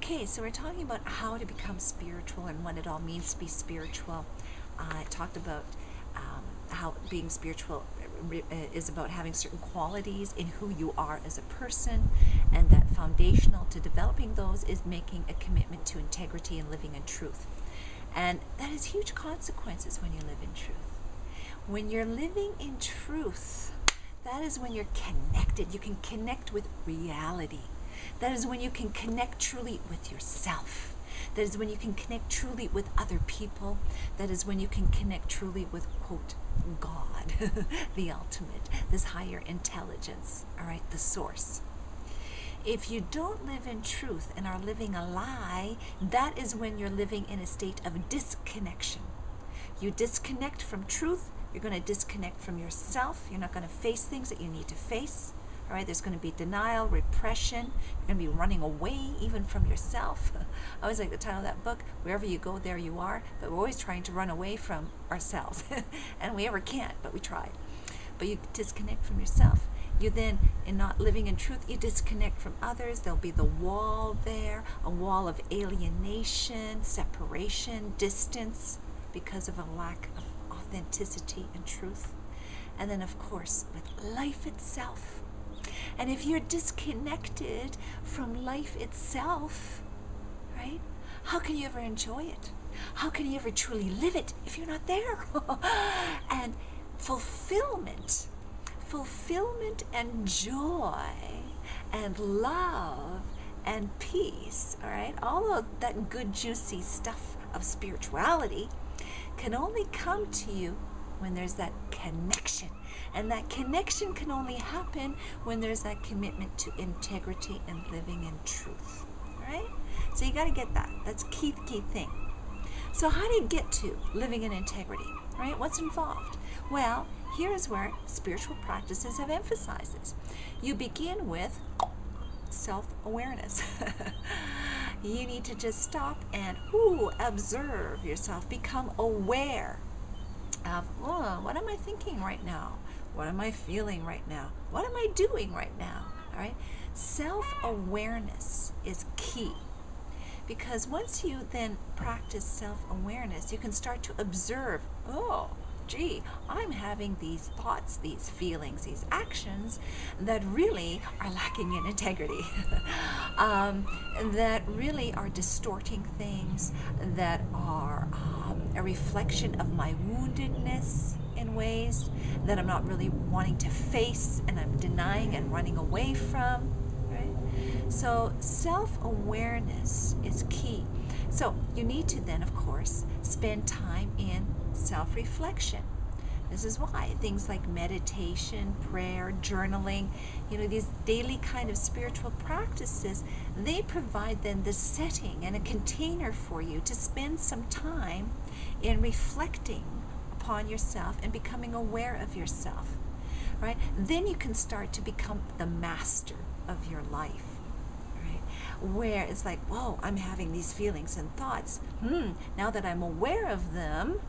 Okay, so we're talking about how to become spiritual and what it all means to be spiritual. I talked about how being spiritual is about having certain qualities in who you are as a person, and that foundational to developing those is making a commitment to integrity and living in truth. And that has huge consequences when you live in truth. When you're living in truth, that is when you're connected. You can connect with reality. That is when you can connect truly with yourself. That is when you can connect truly with other people. That is when you can connect truly with, quote, God, the ultimate, this higher intelligence, all right, the source. If you don't live in truth and are living a lie, that is when you're living in a state of disconnection. You disconnect from truth, you're going to disconnect from yourself, you're not going to face things that you need to face. All right, there's going to be denial, repression. You're going to be running away even from yourself. I always like the title of that book, Wherever You Go, There You Are. But we're always trying to run away from ourselves. And we ever can't, but we try. But you disconnect from yourself. You then, in not living in truth, you disconnect from others. There'll be the wall there, a wall of alienation, separation, distance, because of a lack of authenticity and truth. And then, of course, with life itself. And if you're disconnected from life itself, right, how can you ever enjoy it? How can you ever truly live it if you're not there? And fulfillment and joy and love and peace, all right, all of that good juicy stuff of spirituality can only come to you when there's that connection. And that connection can only happen when there's that commitment to integrity and living in truth. All right? So you got to get that. That's key thing. So how do you get to living in integrity? Right? What's involved? Well, here's where spiritual practices have emphasized this. You begin with self-awareness. You need to just stop and observe yourself. Become aware of, what am I thinking right now? What am I feeling right now? What am I doing right now? All right? Self-awareness is key. Because once you then practice self-awareness, you can start to observe, I'm having these thoughts, these feelings, these actions that really are lacking in integrity, that really are distorting things, that are a reflection of my woundedness in ways that I'm not really wanting to face, and I'm denying and running away from. Right? So self-awareness is key. So you need to then, of course, spend time in self-reflection. This is why things like meditation, prayer, journaling, these daily kind of spiritual practices, they provide then the setting and a container for you to spend some time in reflecting upon yourself and becoming aware of yourself, right? Then you can start to become the master of your life. Where it's like, I'm having these feelings and thoughts. Now that I'm aware of them,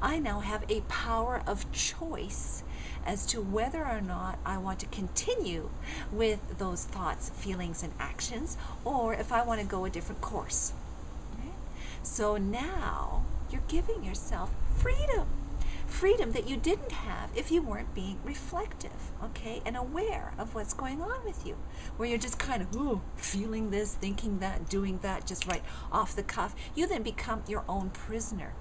I now have a power of choice as to whether or not I want to continue with those thoughts, feelings, and actions, or if I want to go a different course. Right? So now you're giving yourself freedom. Freedom that you didn't have if you weren't being reflective, okay, and aware of what's going on with you, where you're just kind of feeling this, thinking that, doing that, just right off the cuff. You then become your own prisoner,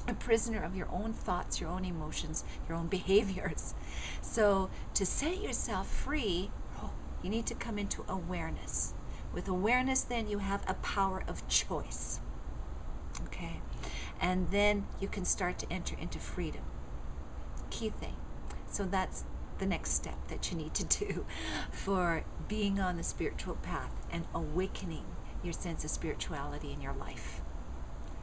a prisoner of your own thoughts, your own emotions, your own behaviors. So to set yourself free, you need to come into awareness. With awareness, then you have a power of choice, okay? And then you can start to enter into freedom. Key thing. So that's the next step that you need to do for being on the spiritual path and awakening your sense of spirituality in your life.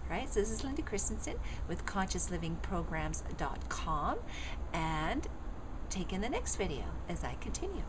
Right? So this is Linda Christensen with ConsciousLivingPrograms.com, and take in the next video as I continue.